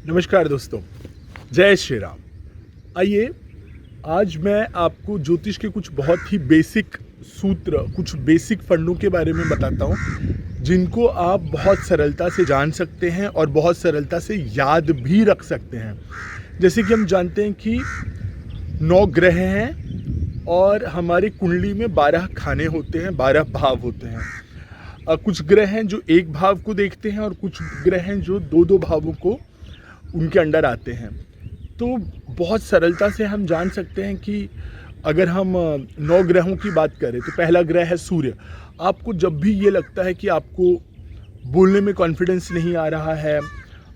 नमस्कार दोस्तों, जय श्री राम। आइए आज मैं आपको ज्योतिष के कुछ बहुत ही बेसिक सूत्र, कुछ बेसिक फंडों के बारे में बताता हूँ, जिनको आप बहुत सरलता से जान सकते हैं और बहुत सरलता से याद भी रख सकते हैं। जैसे कि हम जानते हैं कि 9 ग्रह हैं और हमारे कुंडली में 12 खाने होते हैं, 12 भाव होते हैं। कुछ ग्रह हैं जो एक भाव को देखते हैं और कुछ ग्रह हैं जो 2-2 भावों को उनके अंडर आते हैं। तो बहुत सरलता से हम जान सकते हैं कि अगर हम 9 ग्रहों की बात करें तो पहला ग्रह है सूर्य। आपको जब भी ये लगता है कि आपको बोलने में कॉन्फिडेंस नहीं आ रहा है,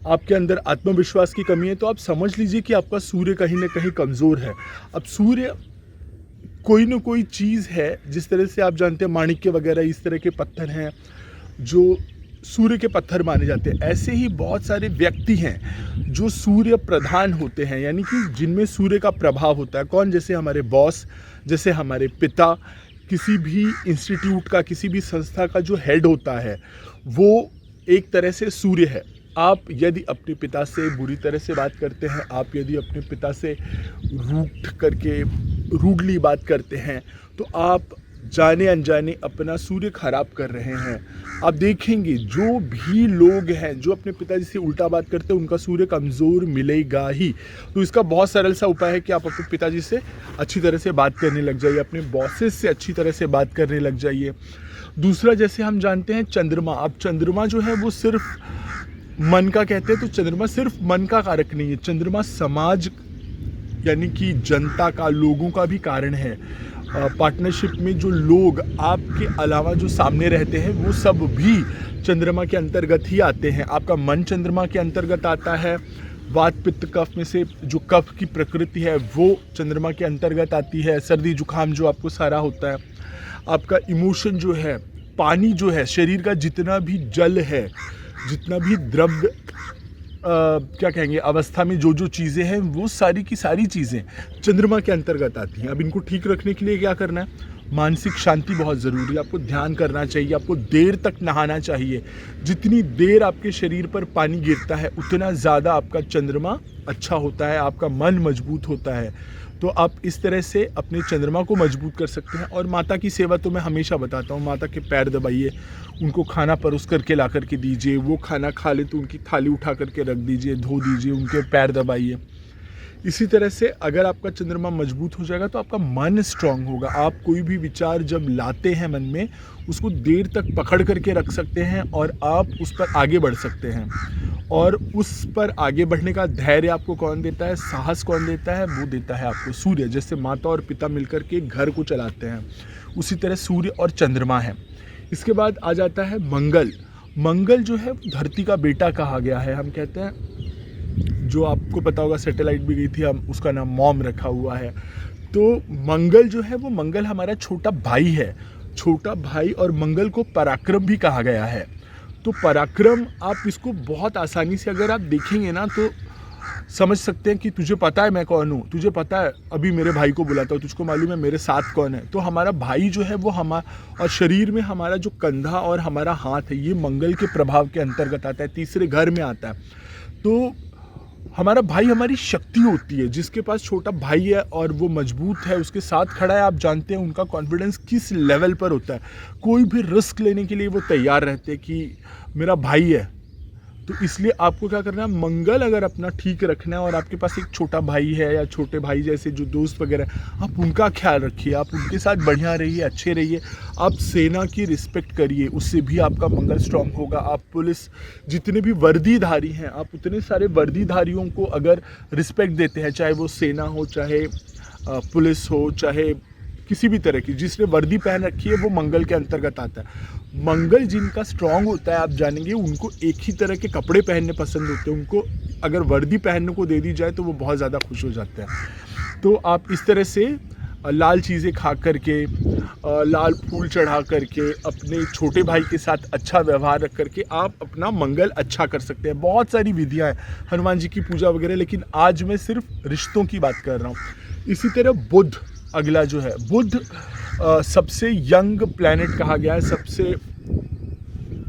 आपके अंदर आत्मविश्वास की कमी है, तो आप समझ लीजिए कि आपका सूर्य कहीं ना कहीं कमज़ोर है। अब सूर्य कोई ना कोई चीज़ है, जिस तरह से आप जानते हैं माणिक्य वगैरह इस तरह के पत्थर हैं जो सूर्य के पत्थर माने जाते हैं। ऐसे ही बहुत सारे व्यक्ति हैं जो सूर्य प्रधान होते हैं, यानी कि जिनमें सूर्य का प्रभाव होता है। कौन? जैसे हमारे बॉस, जैसे हमारे पिता। किसी भी इंस्टीट्यूट का, किसी भी संस्था का जो हेड होता है वो एक तरह से सूर्य है। आप यदि अपने पिता से बुरी तरह से बात करते हैं, आप यदि अपने पिता से रूडली बात करते हैं, तो आप जाने अनजाने अपना सूर्य खराब कर रहे हैं। आप देखेंगे जो भी लोग हैं जो अपने पिताजी से उल्टा बात करते हैं, उनका सूर्य कमज़ोर मिलेगा ही। तो इसका बहुत सरल सा उपाय है कि आप अपने पिताजी से अच्छी तरह से बात करने लग जाइए, अपने बॉसेस से अच्छी तरह से बात करने लग जाइए। दूसरा, जैसे हम जानते हैं चंद्रमा। अब चंद्रमा जो है वो सिर्फ मन का कहते हैं, तो चंद्रमा सिर्फ मन का कारक नहीं है, चंद्रमा समाज यानी कि जनता का, लोगों का भी कारण है। पार्टनरशिप में जो लोग आपके अलावा जो सामने रहते हैं वो सब भी चंद्रमा के अंतर्गत ही आते हैं। आपका मन चंद्रमा के अंतर्गत आता है। वात पित्त कफ में से जो कफ की प्रकृति है वो चंद्रमा के अंतर्गत आती है। सर्दी जुकाम जो आपको सारा होता है, आपका इमोशन जो है, पानी जो है, शरीर का जितना भी जल है, जितना भी द्रव्य क्या कहेंगे अवस्था में जो जो चीज़ें हैं, वो सारी की सारी चीज़ें चंद्रमा के अंतर्गत आती हैं। अब इनको ठीक रखने के लिए क्या करना है? मानसिक शांति बहुत ज़रूरी है। आपको ध्यान करना चाहिए, आपको देर तक नहाना चाहिए। जितनी देर आपके शरीर पर पानी गिरता है उतना ज़्यादा आपका चंद्रमा अच्छा होता है, आपका मन मजबूत होता है। तो आप इस तरह से अपने चंद्रमा को मजबूत कर सकते हैं। और माता की सेवा तो मैं हमेशा बताता हूँ, माता के पैर दबाइए, उनको खाना परोस करके ला करके दीजिए। वो खाना खा ले तो उनकी थाली उठा करके रख दीजिए, धो दीजिए, उनके पैर दबाइए। इसी तरह से अगर आपका चंद्रमा मजबूत हो जाएगा तो आपका मन स्ट्रांग होगा। आप कोई भी विचार जब लाते हैं मन में, उसको देर तक पकड़ करके रख सकते हैं और आप उस पर आगे बढ़ सकते हैं। और उस पर आगे बढ़ने का धैर्य आपको कौन देता है, साहस कौन देता है? वो देता है आपको सूर्य। जैसे माता और पिता मिलकर के घर को चलाते हैं, उसी तरह सूर्य और चंद्रमा है। इसके बाद आ जाता है मंगल। मंगल जो है धरती का बेटा कहा गया है। हम कहते हैं, जो आपको पता होगा सैटेलाइट भी गई थी, हम उसका नाम मॉम रखा हुआ है। तो मंगल जो है वो मंगल हमारा छोटा भाई है। छोटा भाई और मंगल को पराक्रम भी कहा गया है। तो पराक्रम, आप इसको बहुत आसानी से अगर आप देखेंगे ना तो समझ सकते हैं कि तुझे पता है मैं कौन हूँ, तुझे पता है अभी मेरे भाई को बुलाता हूँ, तुझको मालूम है मेरे साथ कौन है। तो हमारा भाई जो है वो और शरीर में हमारा जो कंधा और हमारा हाथ है, ये मंगल के प्रभाव के अंतर्गत आता है, तीसरे घर में आता है। तो हमारा भाई हमारी शक्ति होती है। जिसके पास छोटा भाई है और वो मजबूत है, उसके साथ खड़ा है, आप जानते हैं उनका कॉन्फिडेंस किस लेवल पर होता है। कोई भी रिस्क लेने के लिए वो तैयार रहते हैं कि मेरा भाई है। तो इसलिए आपको क्या करना है, मंगल अगर अपना ठीक रखना है और आपके पास एक छोटा भाई है या छोटे भाई जैसे जो दोस्त वगैरह, आप उनका ख्याल रखिए, आप उनके साथ बढ़िया रहिए, अच्छे रहिए। आप सेना की रिस्पेक्ट करिए, उससे भी आपका मंगल स्ट्रांग होगा। आप पुलिस, जितने भी वर्दीधारी हैं, आप उतने सारे वर्दीधारियों को अगर रिस्पेक्ट देते हैं, चाहे वो सेना हो, चाहे पुलिस हो, चाहे किसी भी तरह की, जिसने वर्दी पहन रखी है वो मंगल के अंतर्गत आता है। मंगल जिनका स्ट्रांग होता है, आप जानेंगे उनको एक ही तरह के कपड़े पहनने पसंद होते हैं। उनको अगर वर्दी पहनने को दे दी जाए तो वो बहुत ज़्यादा खुश हो जाते हैं। तो आप इस तरह से लाल चीज़ें खा करके, लाल फूल चढ़ा करके, अपने छोटे भाई के साथ अच्छा व्यवहार रख करके आप अपना मंगल अच्छा कर सकते हैं। बहुत सारी विधियाँ हैं, हनुमान जी की पूजा वगैरह, लेकिन आज मैं सिर्फ रिश्तों की बात कर रहा हूँ। इसी तरह बुध अगला जो है, बुध सबसे यंग प्लैनेट कहा गया है, सबसे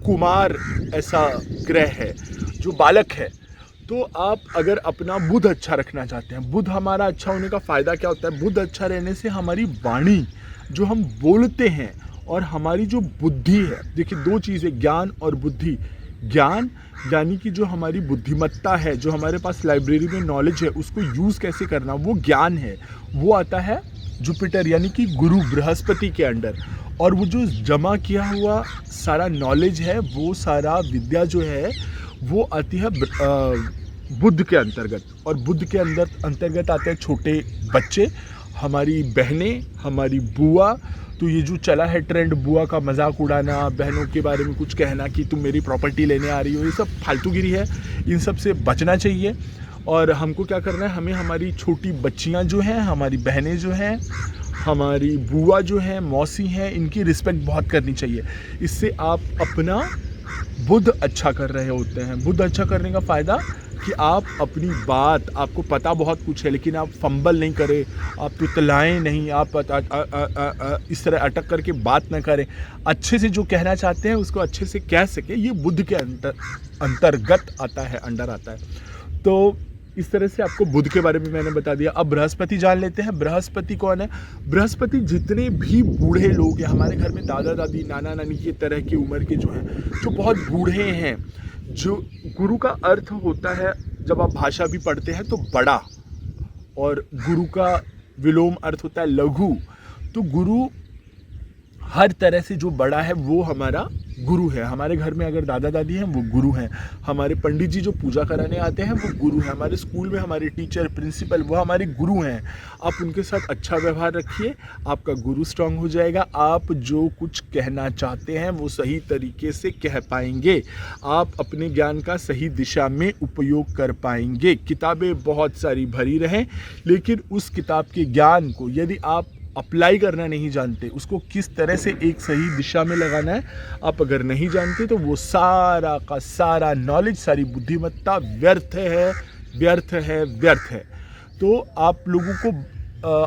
कुमार ऐसा ग्रह है जो बालक है। तो आप अगर अपना बुध अच्छा रखना चाहते हैं, बुध हमारा अच्छा होने का फ़ायदा क्या होता है? बुध अच्छा रहने से हमारी वाणी जो हम बोलते हैं और हमारी जो बुद्धि है, देखिए 2 चीज़ें, ज्ञान और बुद्धि। ज्ञान यानी कि जो हमारी बुद्धिमत्ता है, जो हमारे पास लाइब्रेरी में नॉलेज है, उसको यूज़ कैसे करना, वो ज्ञान है। वो आता है जुपिटर यानी कि गुरु बृहस्पति के अंडर। और वो जो जमा किया हुआ सारा नॉलेज है, वो सारा विद्या जो है, वो आती है बुध के अंतर्गत। और बुध के अंतर्गत आते हैं छोटे बच्चे, हमारी बहनें, हमारी बुआ। तो ये जो चला है ट्रेंड, बुआ का मजाक उड़ाना, बहनों के बारे में कुछ कहना कि तुम मेरी प्रॉपर्टी लेने आ रही हो, ये सब फालतूगिरी है। इन सब से बचना चाहिए। और हमको क्या करना है, हमें हमारी छोटी बच्चियां जो हैं, हमारी बहनें जो हैं, हमारी बुआ जो हैं, मौसी हैं, इनकी रिस्पेक्ट बहुत करनी चाहिए। इससे आप अपना बुध अच्छा कर रहे होते हैं। बुध अच्छा करने का फ़ायदा कि आप अपनी बात, आपको पता बहुत कुछ है लेकिन आप फंबल नहीं करें, आप तुतलाएं नहीं, आप इस तरह अटक करके बात ना करें, अच्छे से जो कहना चाहते हैं उसको अच्छे से कह सके। ये बुध के अंतर्गत आता है, अंडर आता है। तो इस तरह से आपको बुध के बारे में मैंने बता दिया। अब बृहस्पति जान लेते हैं। बृहस्पति कौन है? बृहस्पति जितने भी बूढ़े लोग हैं हमारे घर में, दादा दादी, नाना नानी की तरह की उम्र के जो हैं, जो बहुत बूढ़े हैं, जो गुरु का अर्थ होता है, जब आप भाषा भी पढ़ते हैं तो बड़ा, और गुरु का विलोम अर्थ होता है लघु। तो गुरु हर तरह से जो बड़ा है वो हमारा गुरु है। हमारे घर में अगर दादा दादी हैं वो गुरु हैं, हमारे पंडित जी जो पूजा कराने आते हैं वो गुरु हैं, हमारे स्कूल में हमारे टीचर, प्रिंसिपल, वो हमारे गुरु हैं। आप उनके साथ अच्छा व्यवहार रखिए, आपका गुरु स्ट्रांग हो जाएगा। आप जो कुछ कहना चाहते हैं वो सही तरीके से कह पाएंगे, आप अपने ज्ञान का सही दिशा में उपयोग कर पाएंगे। किताबें बहुत सारी भरी रहें, लेकिन उस किताब के ज्ञान को यदि आप अप्लाई करना नहीं जानते, उसको किस तरह से एक सही दिशा में लगाना है, आप अगर नहीं जानते तो वो सारा का सारा नॉलेज, सारी बुद्धिमत्ता व्यर्थ है, व्यर्थ है, व्यर्थ है। तो आप लोगों को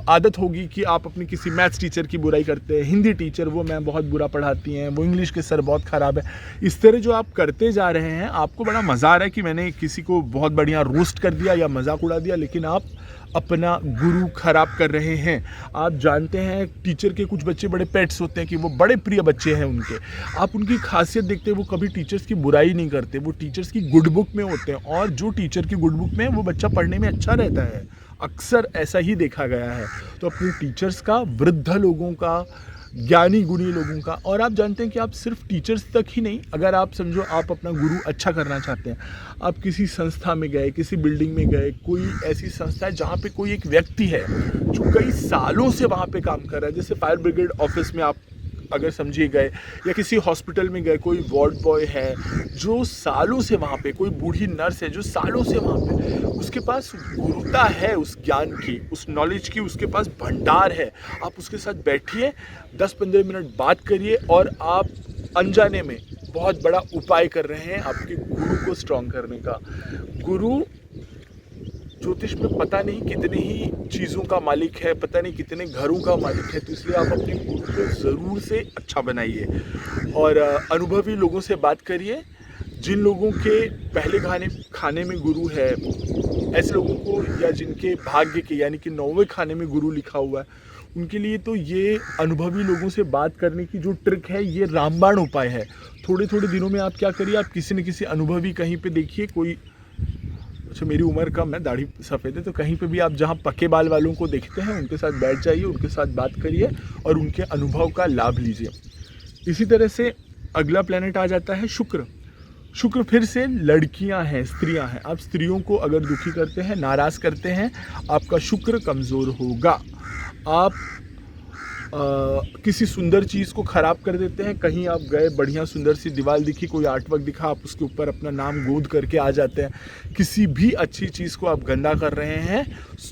आदत होगी कि आप अपने किसी मैथ्स टीचर की बुराई करते हैं, हिंदी टीचर वो मैम बहुत बुरा पढ़ाती हैं, वो इंग्लिश के सर बहुत ख़राब है। इस तरह जो आप करते जा रहे हैं, आपको बड़ा मज़ा आ रहा है कि मैंने किसी को बहुत बढ़िया रोस्ट कर दिया या मजाक उड़ा दिया, लेकिन आप अपना गुरु खराब कर रहे हैं। आप जानते हैं टीचर के कुछ बच्चे बड़े पेट्स होते हैं कि वो बड़े प्रिय बच्चे हैं उनके, आप उनकी खासियत देखते हैं, वो कभी टीचर्स की बुराई नहीं करते, वो टीचर्स की गुड बुक में होते हैं, और जो टीचर की गुड बुक में है वो बच्चा पढ़ने में अच्छा रहता है, अक्सर ऐसा ही देखा गया है। तो अपने टीचर्स का, वृद्ध लोगों का, ज्ञानी गुणी लोगों का, और आप जानते हैं कि आप सिर्फ टीचर्स तक ही नहीं, अगर आप समझो आप अपना गुरु अच्छा करना चाहते हैं, आप किसी संस्था में गए, किसी बिल्डिंग में गए, कोई ऐसी संस्था है जहाँ पे कोई एक व्यक्ति है जो कई सालों से वहाँ पे काम कर रहा है, जैसे फायर ब्रिगेड ऑफिस में आप अगर समझिए गए, या किसी हॉस्पिटल में गए, कोई वार्ड बॉय है जो सालों से वहाँ पे, कोई बूढ़ी नर्स है जो सालों से वहाँ पे, उसके पास गुरुता है उस ज्ञान की, उस नॉलेज की, उसके पास भंडार है। आप उसके साथ बैठिए, 10-15 मिनट बात करिए, और आप अनजाने में बहुत बड़ा उपाय कर रहे हैं आपके गुरु को स्ट्रॉन्ग करने का। गुरु ज्योतिष में पता नहीं कितने ही चीज़ों का मालिक है, पता नहीं कितने घरों का मालिक है, तो इसलिए आप अपने गुरु को ज़रूर से अच्छा बनाइए, और अनुभवी लोगों से बात करिए। जिन लोगों के पहले खाने में गुरु है, ऐसे लोगों को, या जिनके भाग्य के यानी कि 9वें खाने में गुरु लिखा हुआ है, उनके लिए तो ये अनुभवी लोगों से बात करने की जो ट्रिक है, ये रामबाण उपाय है। थोड़े थोड़े दिनों में आप क्या करिए, आप किसी न किसी अनुभवी कहीं पे देखिए, कोई, अच्छा मेरी उम्र कम है, दाढ़ी सफ़ेद है, तो कहीं पे भी आप जहाँ पक्के बाल वालों को देखते हैं उनके साथ बैठ जाइए, उनके साथ बात करिए और उनके अनुभव का लाभ लीजिए। इसी तरह से अगला प्लैनेट आ जाता है शुक्र। शुक्र फिर से लड़कियां हैं, स्त्रियां हैं। आप स्त्रियों को अगर दुखी करते हैं, नाराज़ करते हैं, आपका शुक्र कमज़ोर होगा। आप किसी सुंदर चीज़ को ख़राब कर देते हैं, कहीं आप गए, बढ़िया सुंदर सी दीवार दिखी, कोई आर्टवर्क दिखा, आप उसके ऊपर अपना नाम गोद करके आ जाते हैं। किसी भी अच्छी चीज़ को आप गंदा कर रहे हैं,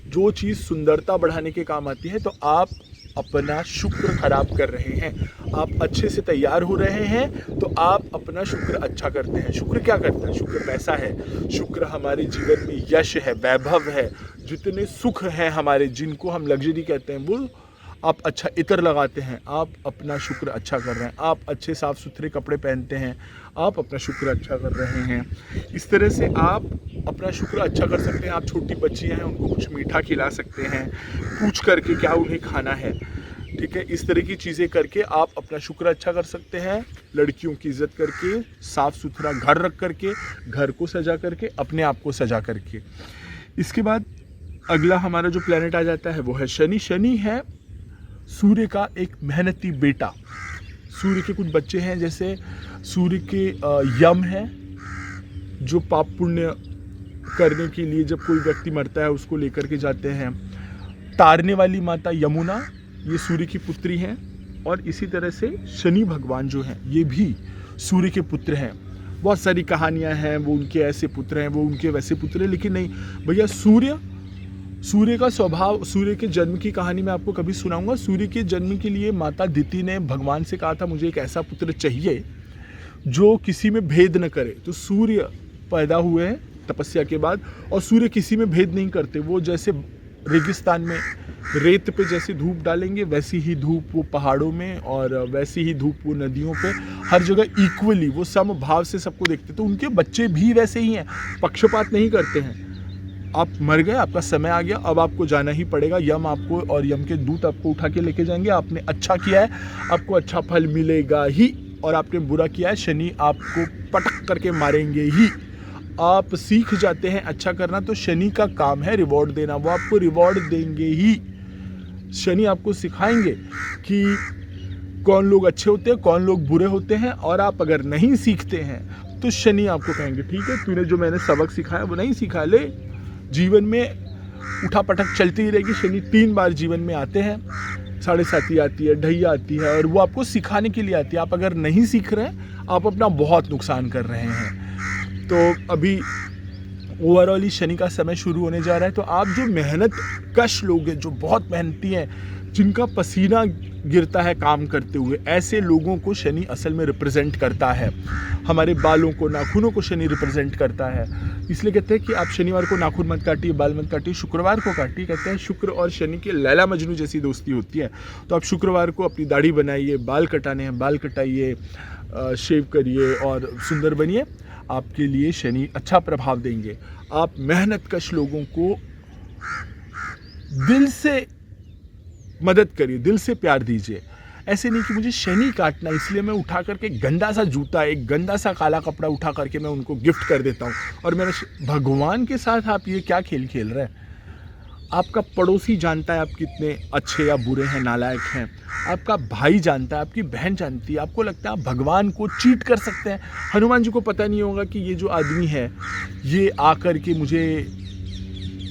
जो चीज़ सुंदरता बढ़ाने के काम आती है, तो आप अपना शुक्र खराब कर रहे हैं। आप अच्छे से तैयार हो रहे हैं तो आप अपना शुक्र अच्छा करते हैं। शुक्र क्या करता है? शुक्र पैसा है, शुक्र हमारे जीवन में यश है, वैभव है, जितने सुख हैं हमारे, जिनको हम लग्जरी कहते हैं, वो आप अच्छा इत्र लगाते हैं, आप अपना शुक्र अच्छा कर रहे हैं। आप अच्छे साफ़ सुथरे कपड़े पहनते हैं, आप अपना शुक्र अच्छा कर रहे हैं। इस तरह से आप अपना शुक्र अच्छा कर सकते हैं। आप छोटी बच्चियाँ हैं, उनको कुछ मीठा खिला सकते हैं, पूछ करके क्या उन्हें खाना है, ठीक है। इस तरह की चीज़ें करके आप अपना शुक्र अच्छा कर सकते हैं। लड़कियों की इज़्ज़त करके, साफ़ सुथरा घर रख करके, घर को सजा करके, अपने आप को सजा करके। इसके बाद अगला हमारा जो प्लैनेट आ जाता है वो है शनि। शनि है सूर्य का एक मेहनती बेटा। सूर्य के कुछ बच्चे हैं, जैसे सूर्य के यम हैं, जो पाप पुण्य करने के लिए जब कोई व्यक्ति मरता है उसको लेकर के जाते हैं। तारने वाली माता यमुना, ये सूर्य की पुत्री हैं। और इसी तरह से शनि भगवान जो हैं ये भी सूर्य के पुत्र हैं। बहुत सारी कहानियां हैं, वो उनके ऐसे पुत्र हैं, वो उनके वैसे पुत्र हैं, लेकिन नहीं भैया, सूर्य का स्वभाव, सूर्य के जन्म की कहानी मैं आपको कभी सुनाऊंगा। सूर्य के जन्म के लिए माता दिति ने भगवान से कहा था, मुझे एक ऐसा पुत्र चाहिए जो किसी में भेद न करे। तो सूर्य पैदा हुए हैं तपस्या के बाद, और सूर्य किसी में भेद नहीं करते। वो जैसे रेगिस्तान में रेत पे जैसे धूप डालेंगे, वैसी ही धूप वो पहाड़ों में, और वैसी ही धूप वो नदियों पे, हर जगह इक्वली वो समभाव से सबको देखते। तो उनके बच्चे भी वैसे ही हैं, पक्षपात नहीं करते हैं। आप मर गए, आपका समय आ गया, अब आपको जाना ही पड़ेगा। यम आपको और यम के दूत आपको उठा के लेके जाएंगे। आपने अच्छा किया है, आपको अच्छा फल मिलेगा ही, और आपने बुरा किया है, शनि आपको पटक करके मारेंगे ही। आप सीख जाते हैं अच्छा करना, तो शनि का काम है रिवॉर्ड देना, वो आपको रिवॉर्ड देंगे ही। शनि आपको सिखाएंगे कि कौन लोग अच्छे होते हैं, कौन लोग बुरे होते हैं। और आप अगर नहीं सीखते हैं तो शनि आपको कहेंगे, ठीक है, तूने जो मैंने सबक सिखाया वो नहीं सीखा, ले जीवन में उठा पटक चलती ही रहेगी। शनि 3 बार जीवन में आते हैं, 7.5 आती है, ढैया आती है, और वो आपको सिखाने के लिए आती है। आप अगर नहीं सीख रहे हैं, आप अपना बहुत नुकसान कर रहे हैं। तो अभी ओवरऑल ही शनि का समय शुरू होने जा रहा है। तो आप जो मेहनत कश लोग हैं, जो बहुत मेहनती हैं, जिनका पसीना गिरता है काम करते हुए, ऐसे लोगों को शनि असल में रिप्रेजेंट करता है। हमारे बालों को, नाखूनों को शनि रिप्रेजेंट करता है। इसलिए कहते हैं कि आप शनिवार को नाखून मत काटिए, बाल मत काटिए, शुक्रवार को काटिए। कहते हैं शुक्र और शनि की लैला मजनू जैसी दोस्ती होती है। तो आप शुक्रवार को अपनी दाढ़ी बनाइए, बाल कटाने हैं बाल कटाइए, शेव करिए और सुंदर बनिए। आपके लिए शनि अच्छा प्रभाव देंगे। आप मेहनत कश लोगों को दिल से मदद करिए, दिल से प्यार दीजिए। ऐसे नहीं कि मुझे शनि काटना इसलिए मैं उठा करके गंदा सा जूता, एक गंदा सा काला कपड़ा उठा करके मैं उनको गिफ्ट कर देता हूँ। और मेरा भगवान के साथ आप ये क्या खेल खेल रहे हैं? आपका पड़ोसी जानता है आप कितने अच्छे या बुरे हैं, नालायक हैं। आपका भाई जानता है, आपकी बहन जानती है। आपको लगता है आप भगवान को चीट कर सकते हैं। हनुमान जी को पता नहीं होगा कि ये जो आदमी है ये आकर के मुझे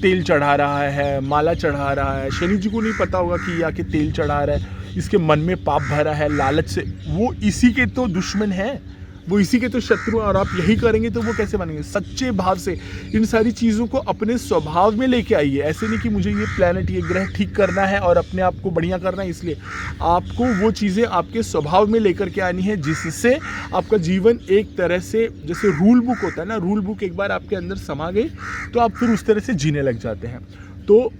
तेल चढ़ा रहा है, माला चढ़ा रहा है। शनि जी को नहीं पता होगा कि ये आके तेल चढ़ा रहा है, इसके मन में पाप भरा है, लालच से। वो इसी के तो दुश्मन है, वो इसी के तो शत्रु हैं। और आप यही करेंगे तो वो कैसे बनेंगे? सच्चे भाव से इन सारी चीज़ों को अपने स्वभाव में लेके आइए। ऐसे नहीं कि मुझे ये प्लैनेट, ये ग्रह ठीक करना है और अपने आप को बढ़िया करना है, इसलिए आपको वो चीज़ें आपके स्वभाव में लेकर के आनी है, जिससे आपका जीवन एक तरह से, जैसे रूल बुक होता है ना, रूल बुक एक बार आपके अंदर समा गई तो आप फिर उस तरह से जीने लग जाते हैं। तो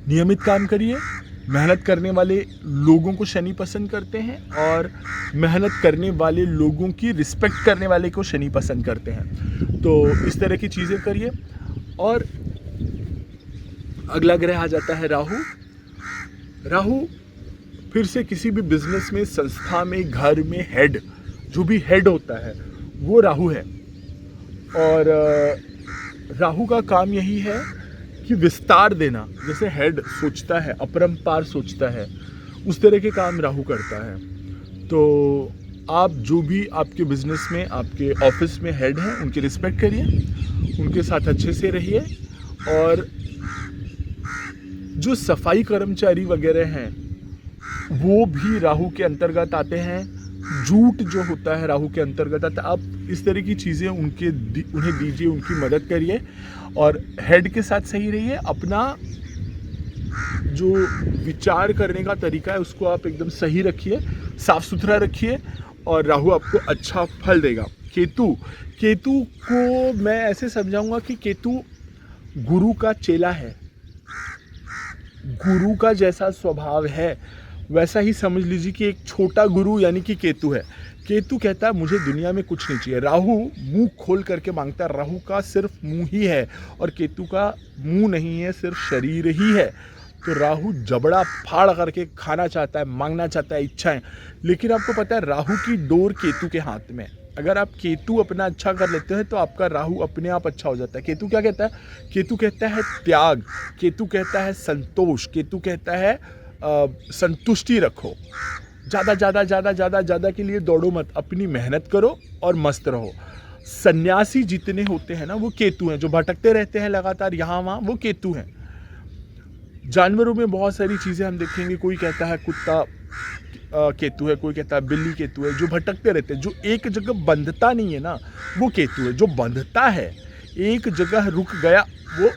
नियमित काम करिए। मेहनत करने वाले लोगों को शनि पसंद करते हैं, और मेहनत करने वाले लोगों की रिस्पेक्ट करने वाले को शनि पसंद करते हैं। तो इस तरह की चीज़ें करिए। और अगला ग्रह आ जाता है राहु। राहु फिर से किसी भी बिजनेस में, संस्था में, घर में हेड, जो भी हेड होता है वो राहु है। और राहु का काम यही है कि विस्तार देना। जैसे हेड सोचता है, अपरंपार सोचता है, उस तरह के काम राहु करता है। तो आप जो भी आपके बिजनेस में, आपके ऑफिस में हेड हैं, उनकी रिस्पेक्ट करिए, उनके साथ अच्छे से रहिए। और जो सफाई कर्मचारी वगैरह हैं वो भी राहु के अंतर्गत आते हैं। झूठ जो होता है राहु के अंतर्गत आता है। आप इस तरह की चीज़ें उन्हें दीजिए, उनकी मदद करिए, और हेड के साथ सही रहिए। अपना जो विचार करने का तरीका है उसको आप एकदम सही रखिए, साफ सुथरा रखिए, और राहु आपको अच्छा फल देगा। केतु को मैं ऐसे समझाऊंगा कि केतु गुरु का चेला है। गुरु का जैसा स्वभाव है वैसा ही समझ लीजिए कि एक छोटा गुरु यानी कि केतु है। केतु कहता है मुझे दुनिया में कुछ नहीं चाहिए। राहु मुंह खोल करके मांगता है, राहु का सिर्फ मुंह ही है और केतु का मुंह नहीं है, सिर्फ शरीर ही है। तो राहु जबड़ा फाड़ करके खाना चाहता है, मांगना चाहता है इच्छाएं, लेकिन आपको पता है राहु की डोर केतु के हाथ में। अगर आप केतु अपना अच्छा कर लेते हैं तो आपका राहु अपने आप अच्छा हो जाता है। केतु क्या कहता है? केतु कहता है त्याग, केतु कहता है संतोष, केतु कहता है संतुष्टि रखो। ज़्यादा के लिए दौड़ो मत, अपनी मेहनत करो और मस्त रहो। सन्यासी जितने होते हैं ना वो केतु हैं, जो भटकते रहते हैं लगातार यहाँ वहाँ, वो केतु हैं। जानवरों में बहुत सारी चीज़ें हम देखेंगे, कोई कहता है कुत्ता केतु है, कोई कहता है बिल्ली केतु है, जो भटकते रहते हैं। जो एक जगह बंधता नहीं है ना वो केतु है, जो बंधता है एक जगह रुक गया वो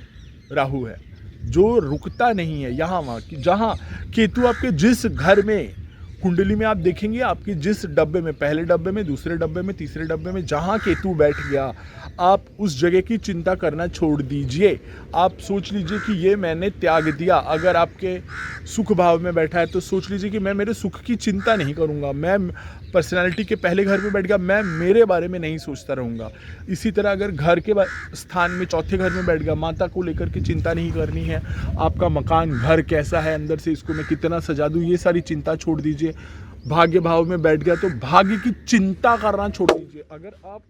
राहु है। जो रुकता नहीं है यहाँ वहाँ की, जहाँ केतु आपके जिस घर में कुंडली में आप देखेंगे, आपके जिस डब्बे में, पहले डब्बे में, दूसरे डब्बे में, तीसरे डब्बे में जहाँ केतु बैठ गया, आप उस जगह की चिंता करना छोड़ दीजिए। आप सोच लीजिए कि ये मैंने त्याग दिया। अगर आपके सुख भाव में बैठा है तो सोच लीजिए कि मैं मेरे सुख की चिंता नहीं करूँगा। मैं पर्सनालिटी के पहले घर में बैठ गया, मैं मेरे बारे में नहीं सोचता रहूँगा। इसी तरह अगर घर के स्थान में चौथे घर में बैठ गया, माता को लेकर के चिंता नहीं करनी है। आपका मकान, घर कैसा है, अंदर से इसको मैं कितना सजा दूँ, ये सारी चिंता छोड़ दीजिए। भाग्य भाव में बैठ गया तो भाग्य की चिंता करना छोड़ दीजिए। अगर आप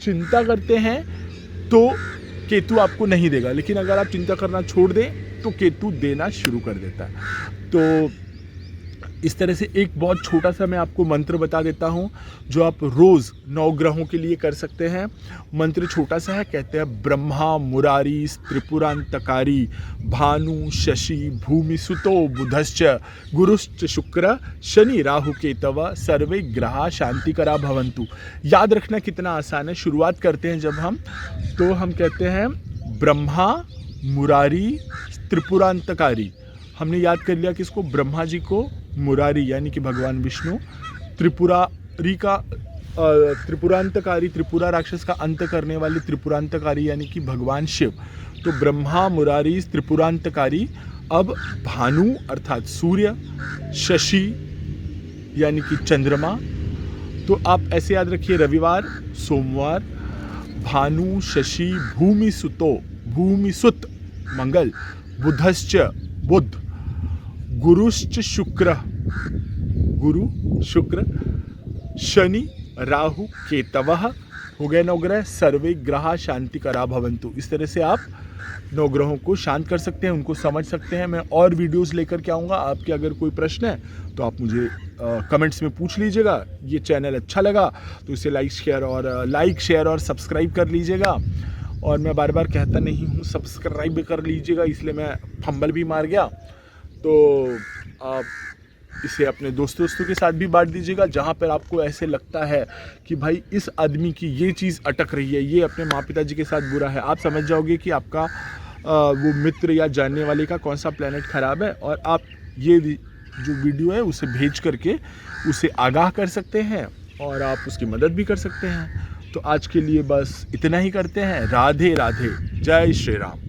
चिंता करते हैं तो केतु आपको नहीं देगा, लेकिन अगर आप चिंता करना छोड़ दें तो केतु देना शुरू कर देता है। तो इस तरह से एक बहुत छोटा सा मैं आपको मंत्र बता देता हूँ जो आप रोज़ 9 ग्रहों के लिए कर सकते हैं। मंत्र छोटा सा है, कहते हैं ब्रह्मा मुरारी त्रिपुरांतकारी भानु शशि भूमि सुतो बुधश्च गुरुश्च शुक्र शनि राहु केतव सर्वे ग्रहा शांतिकरा भवन्तु। याद रखना कितना आसान है। शुरुआत करते हैं जब तो हम कहते हैं ब्रह्मा मुरारी त्रिपुरांतकारी। हमने याद कर लिया किसको? ब्रह्मा जी को, मुरारी यानी कि भगवान विष्णु, त्रिपुरारी का त्रिपुरांतकारी, त्रिपुरा राक्षस का अंत करने वाले त्रिपुरांतकारी यानी कि भगवान शिव। तो ब्रह्मा मुरारी त्रिपुरांतकारी। अब भानु अर्थात सूर्य, शशि यानी कि चंद्रमा। तो आप ऐसे याद रखिए, रविवार, सोमवार, भानु शशि भूमि सुतो, भूमि सुत मंगल, बुधश्च बुध, गुरुश्च शुक्र, गुरु शुक्र, शनि राहु केतवः। हो गए 9 ग्रह। सर्वे ग्रहा शांतिकरा भवन्तु। इस तरह से आप 9 ग्रहों को शांत कर सकते हैं, उनको समझ सकते हैं। मैं और वीडियोस लेकर के आऊँगा। आपके अगर कोई प्रश्न है तो आप मुझे कमेंट्स में पूछ लीजिएगा। ये चैनल अच्छा लगा तो इसे लाइक शेयर और सब्सक्राइब कर लीजिएगा। और मैं बार बार कहता नहीं हूँ सब्सक्राइब भी कर लीजिएगा, इसलिए मैं फंबल भी मार गया। तो आप इसे अपने दोस्तों के साथ भी बांट दीजिएगा, जहाँ पर आपको ऐसे लगता है कि भाई इस आदमी की ये चीज़ अटक रही है, ये अपने माँ पिताजी के साथ बुरा है। आप समझ जाओगे कि आपका वो मित्र या जानने वाले का कौन सा प्लेनेट ख़राब है, और आप ये जो वीडियो है उसे भेज करके उसे आगाह कर सकते हैं और आप उसकी मदद भी कर सकते हैं। तो आज के लिए बस इतना ही करते हैं। राधे राधे, जय श्री राम।